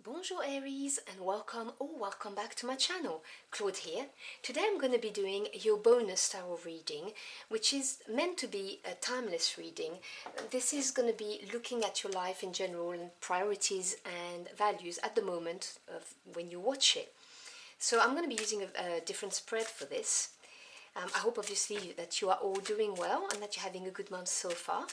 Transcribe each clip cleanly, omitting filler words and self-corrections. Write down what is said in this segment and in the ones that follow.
Bonjour Aries and welcome back to my channel. Claude here. Today I'm going to be doing your bonus tarot reading, which is meant to be a timeless reading. This is going to be looking at your life in general and priorities and values at the moment of when you watch it. So I'm going to be using a different spread for this. I hope obviously that you are all doing well and that you're having a good month so far.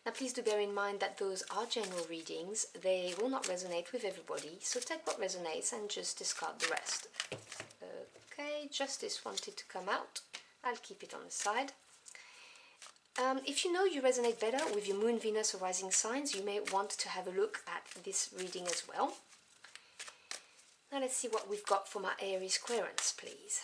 Now please do bear in mind that those are general readings, they will not resonate with everybody, so take what resonates and just discard the rest. Okay, Justice wanted to come out, I'll keep it on the side. If you know you resonate better with your Moon, Venus or Rising signs, you may want to have a look at this reading as well. Now let's see what we've got for my Aries querents, please.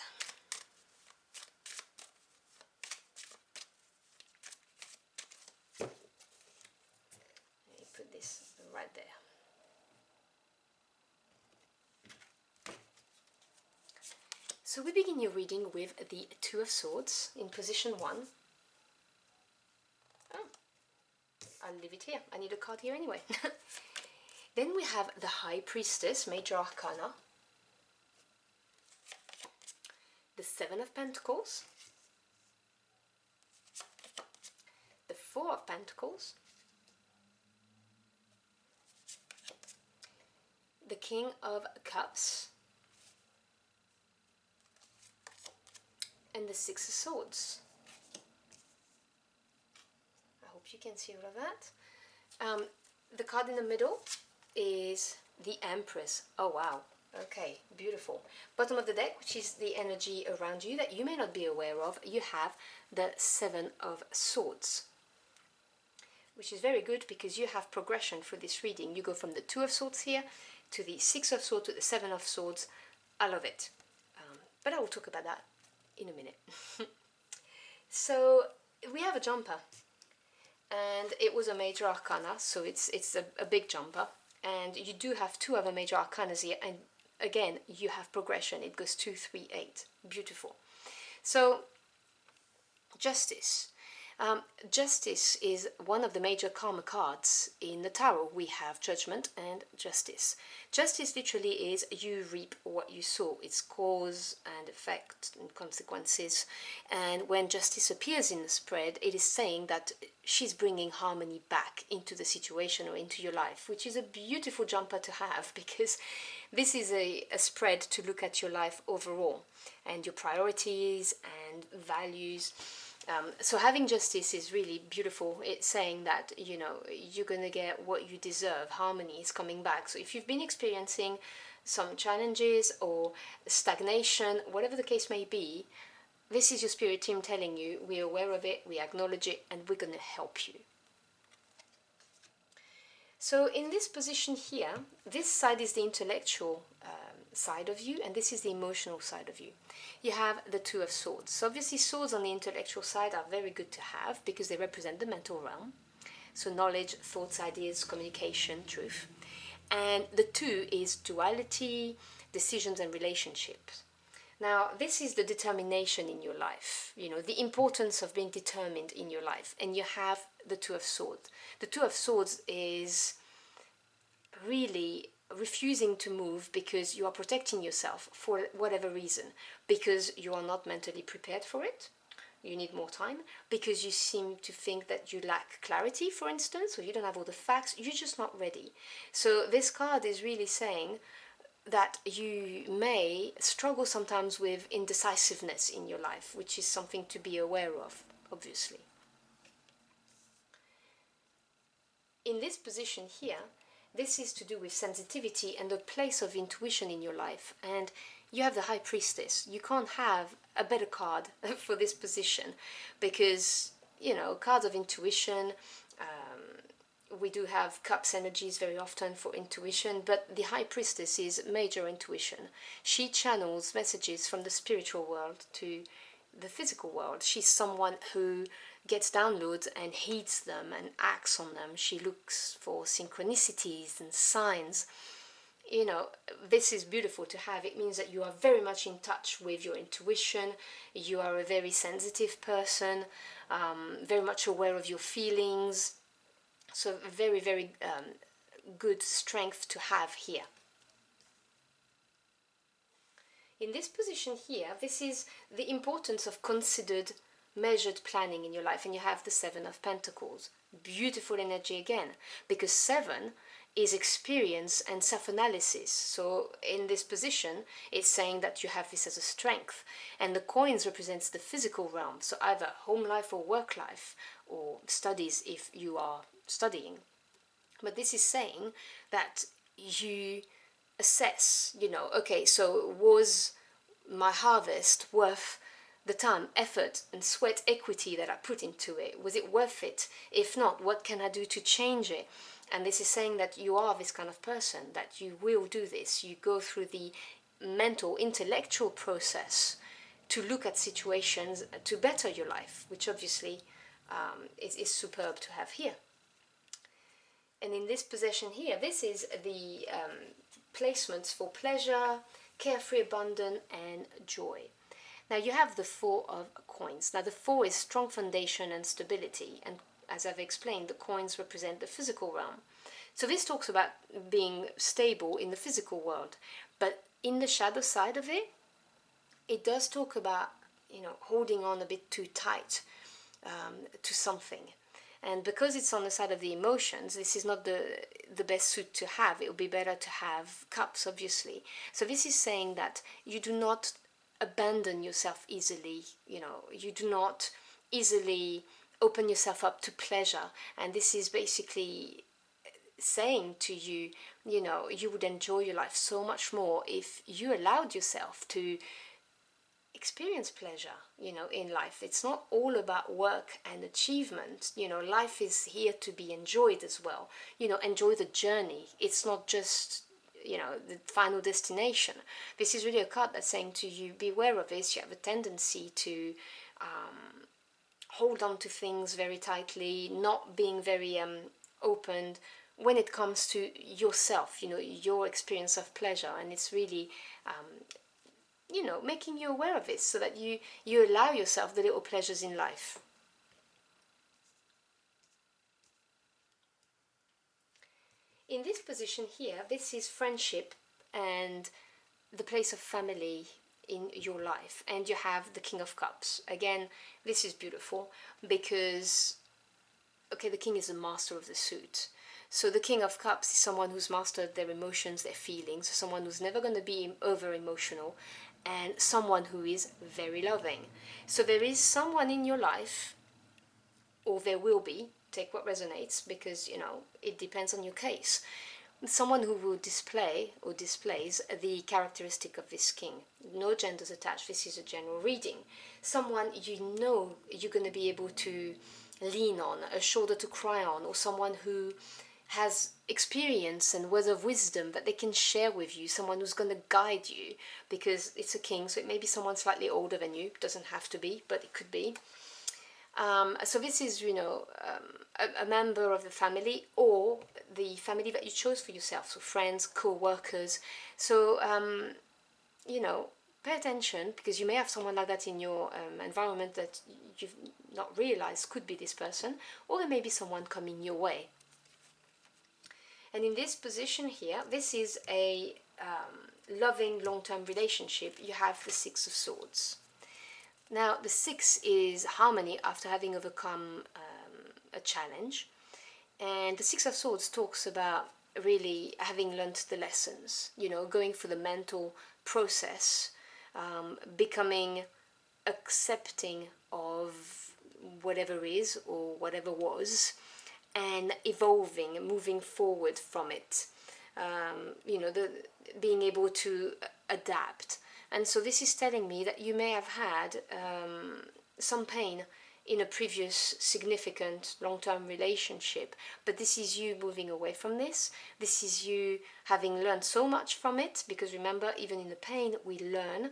Put this right there. So we begin your reading with the Two of Swords in position 1. Oh, I'll leave it here. I need a card here anyway. Then we have the High Priestess, Major Arcana, the Seven of Pentacles, the Four of Pentacles, the King of Cups, and the Six of Swords. I hope you can see all of that. The card in the middle is the Empress. Oh wow, okay, beautiful. Bottom of the deck, which is the energy around you that you may not be aware of, you have the Seven of Swords, which is very good because you have progression for this reading. You go from the Two of Swords here to the Six of Swords to the Seven of Swords. I love it. But I will talk about that in a minute. So we have a jumper, and it was a Major Arcana, so it's a big jumper, and you do have two other Major Arcanas here, and again you have progression. It goes 2, 3, 8. Beautiful. So Justice. Justice is one of the major karma cards in the tarot. We have Judgment and Justice. Justice literally is you reap what you sow. It's cause and effect and consequences. And when Justice appears in the spread, it is saying that she's bringing harmony back into the situation or into your life, which is a beautiful jumper to have, because this is a spread to look at your life overall and your priorities and values. So having Justice is really beautiful. It's saying that, you know, you're going to get what you deserve. Harmony is coming back. So if you've been experiencing some challenges or stagnation, whatever the case may be, this is your spirit team telling you, we're aware of it, we acknowledge it, and we're going to help you. So in this position here, this side is the intellectual side of you, and this is the emotional side of you. You have the Two of Swords. So obviously swords on the intellectual side are very good to have because they represent the mental realm. So knowledge, thoughts, ideas, communication, truth. And the two is duality, decisions and relationships. Now this is the determination in your life, you know, the importance of being determined in your life. And you have the Two of Swords. The Two of Swords is really refusing to move because you are protecting yourself for whatever reason, because you are not mentally prepared for it, you need more time, because you seem to think that you lack clarity, for instance, or you don't have all the facts, you're just not ready. So this card is really saying that you may struggle sometimes with indecisiveness in your life, which is something to be aware of, obviously. In this position here, this is to do with sensitivity and the place of intuition in your life. And you have the High Priestess. You can't have a better card for this position because, you know, cards of intuition, we do have Cups energies very often for intuition, but the High Priestess is major intuition. She channels messages from the spiritual world to the physical world. She's someone who gets downloads and heeds them and acts on them. She looks for synchronicities and signs. You know, this is beautiful to have. It means that you are very much in touch with your intuition. You are a very sensitive person, very much aware of your feelings. So very, very good strength to have here. In this position here, this is the importance of considered, measured planning in your life, and you have the Seven of Pentacles. Beautiful energy again, because 7 is experience and self-analysis. So in this position, it's saying that you have this as a strength, and the coins represents the physical realm, so either home life or work life, or studies if you are studying. But this is saying that you assess, okay, so was my harvest worth the time, effort and sweat equity that I put into it? Was it worth it? If not, what can I do to change it? And this is saying that you are this kind of person, that you will do this. You go through the mental, intellectual process to look at situations to better your life, which obviously is superb to have here. And in this possession here, this is the placements for pleasure, carefree, abundant, and joy. Now you have the 4 of coins. Now the 4 is strong foundation and stability, and as I've explained, the coins represent the physical realm. So this talks about being stable in the physical world, but in the shadow side of it, it does talk about, holding on a bit too tight to something. And because it's on the side of the emotions, this is not the best suit to have. It would be better to have cups, obviously. So this is saying that you do not abandon yourself easily, you do not easily open yourself up to pleasure. And this is basically saying to you, you would enjoy your life so much more if you allowed yourself to experience pleasure, in life. It's not all about work and achievement. Life is here to be enjoyed as well. Enjoy the journey. It's not just, the final destination. This is really a card that's saying to you, beware of this. You have a tendency to hold on to things very tightly, not being very open when it comes to yourself, your experience of pleasure. And it's really making you aware of it, so that you allow yourself the little pleasures in life. In this position here, this is friendship and the place of family in your life, and you have the King of Cups. Again, this is beautiful because, okay, the king is the master of the suit. So the King of Cups is someone who's mastered their emotions, their feelings, someone who's never going to be over emotional, and someone who is very loving. So there is someone in your life, or there will be, take what resonates, because it depends on your case, someone who will display or displays the characteristic of this king. No genders attached, this is a general reading. Someone you're going to be able to lean on, a shoulder to cry on, or someone who has experience and words of wisdom that they can share with you, someone who's going to guide you, because it's a king, so it may be someone slightly older than you, doesn't have to be, but it could be. So this is, a member of the family, or the family that you chose for yourself, so friends, co-workers. So, pay attention, because you may have someone like that in your environment that you've not realized could be this person, or there may be someone coming your way. And in this position here, this is a loving long-term relationship. You have the 6 of Swords. Now, the 6 is harmony after having overcome a challenge. And the 6 of Swords talks about really having learnt the lessons, going through the mental process, becoming accepting of whatever is or whatever was, and evolving, moving forward from it, being able to adapt. And so this is telling me that you may have had some pain in a previous significant long-term relationship, but this is you moving away from this. This is you having learned so much from it, because remember, even in the pain we learn,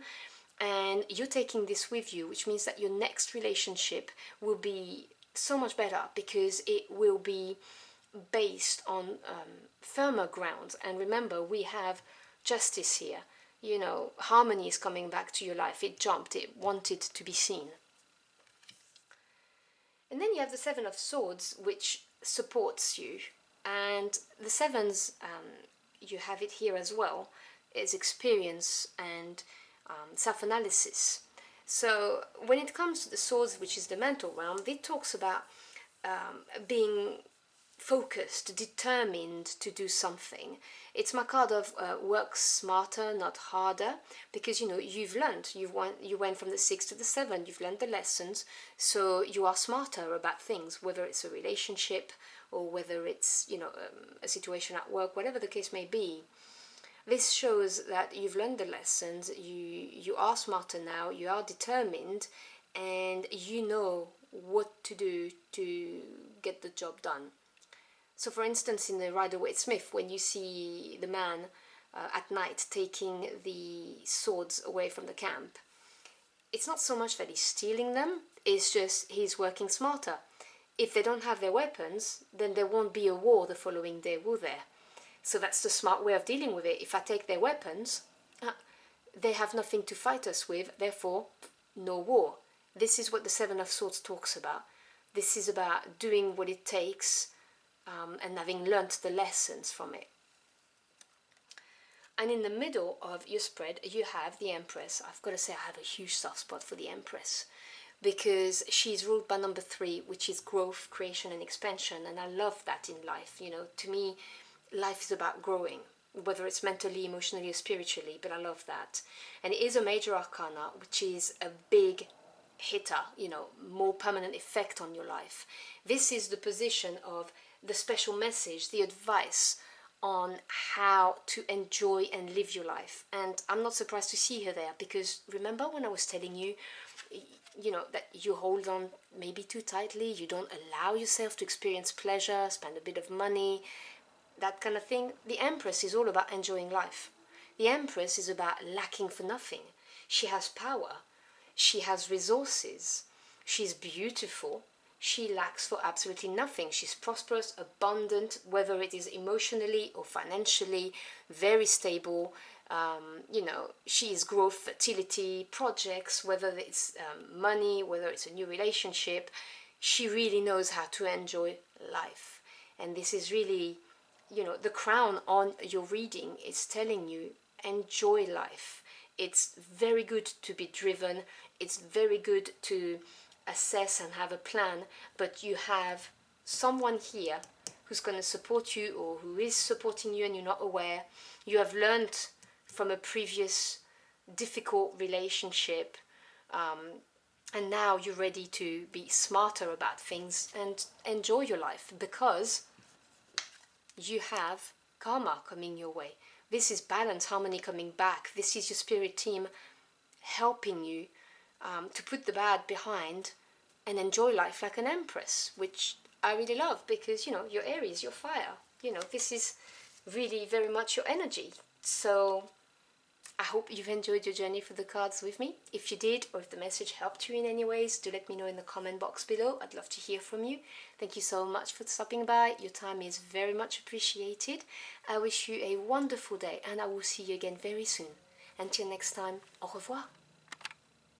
and you're taking this with you, which means that your next relationship will be so much better, because it will be based on firmer grounds. And remember, we have justice here. Harmony is coming back to your life. It jumped, it wanted to be seen. And then you have the 7 of Swords, which supports you. And the sevens, you have it here as well, is experience and self-analysis. So when it comes to the swords, which is the mental realm, it talks about being focused, determined to do something. It's my card of work smarter, not harder, because you've learned. You went from the 6 to the 7. You've learned the lessons, so you are smarter about things, whether it's a relationship or whether it's a situation at work, whatever the case may be. This shows that you've learned the lessons. You are smarter now. You are determined, and you know what to do to get the job done. So for instance, in the Rider-Waite-Smith, when you see the man at night taking the swords away from the camp, it's not so much that he's stealing them, it's just he's working smarter. If they don't have their weapons, then there won't be a war the following day, will there? So that's the smart way of dealing with it. If I take their weapons, they have nothing to fight us with, therefore no war. This is what the Seven of Swords talks about. This is about doing what it takes, and having learnt the lessons from it. And in the middle of your spread, you have the Empress. I've got to say I have a huge soft spot for the Empress, because she's ruled by number 3, which is growth, creation and expansion. And I love that in life. To me, life is about growing, whether it's mentally, emotionally or spiritually, but I love that. And it is a major arcana, which is a big hitter, more permanent effect on your life. This is the position of the special message, the advice on how to enjoy and live your life. And I'm not surprised to see her there, because remember when I was telling you, that you hold on maybe too tightly, you don't allow yourself to experience pleasure, spend a bit of money, that kind of thing. The Empress is all about enjoying life. The Empress is about lacking for nothing. She has power, she has resources, she's beautiful, she lacks for absolutely nothing. She's prosperous, abundant, whether it is emotionally or financially, very stable. She is growth, fertility, projects, whether it's money, whether it's a new relationship. She really knows how to enjoy life. And this is really, the crown on your reading is telling you, enjoy life. It's very good to be driven. It's very good to assess and have a plan, but you have someone here who's going to support you, or who is supporting you and you're not aware. You have learned from a previous difficult relationship, and now you're ready to be smarter about things and enjoy your life, because you have karma coming your way. This is balance, harmony coming back. This is your spirit team helping you to put the bad behind and enjoy life like an Empress, which I really love, because you're Aries, you're fire. This is really very much your energy. So I hope you've enjoyed your journey for the cards with me. If you did, or if the message helped you in any ways, do let me know in the comment box below. I'd love to hear from you. Thank you so much for stopping by. Your time is very much appreciated. I wish you a wonderful day, and I will see you again very soon. Until next time, au revoir.